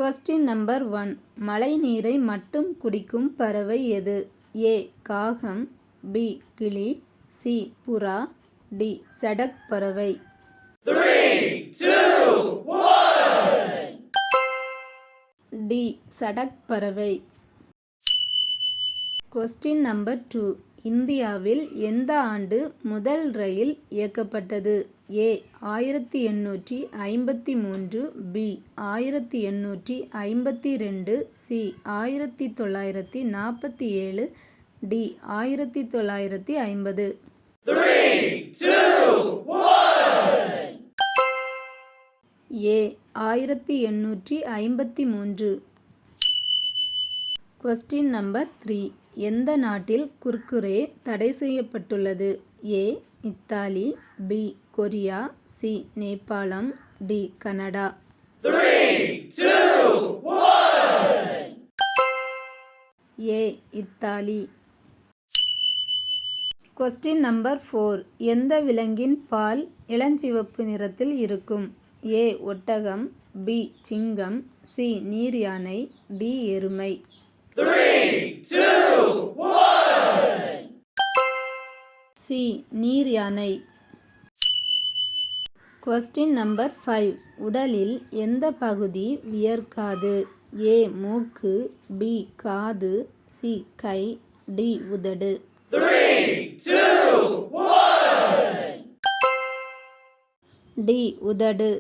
Question number 1. மழை நீரை மட்டும் குடிக்கும் பறவை எது? ஏ. காகம், பி. கிளி, சி. புறா, டி. சடக் பறவை. 3, 2, 1. டி. சடக் பறவை. Question number 2. இந்தியாவில் எந்த ஆண்டு முதல் ரயில் இயக்கப்பட்டது? A. 1853, B. 1852, C. 1947, D. 1950. 3, 2, 1. A. 1853. Question number 3. எந்த நாட்டில் குர்குரே தடை செய்யப்பட்டுள்ளது? A. Italy, B. Korea, C. நேபாளம், D. Canada. 3, 2, 1. A. Italy. Question number 4. எந்த விலங்கின் பால் இளஞ்சிவப்பு நிறத்தில் இருக்கும்? ஏ. ஒட்டகம், பி. சிங்கம், சி. நீர் யானை, டி. எருமை. 3, 2, 1. சி. நீர் யானை. Question number 5. உடலில் எந்த பகுதி வியர்க்காது? ஏ. மூக்கு, பி. காது, சி. கை, டி. உதடு. 3, 2, 1. டி. உதடு.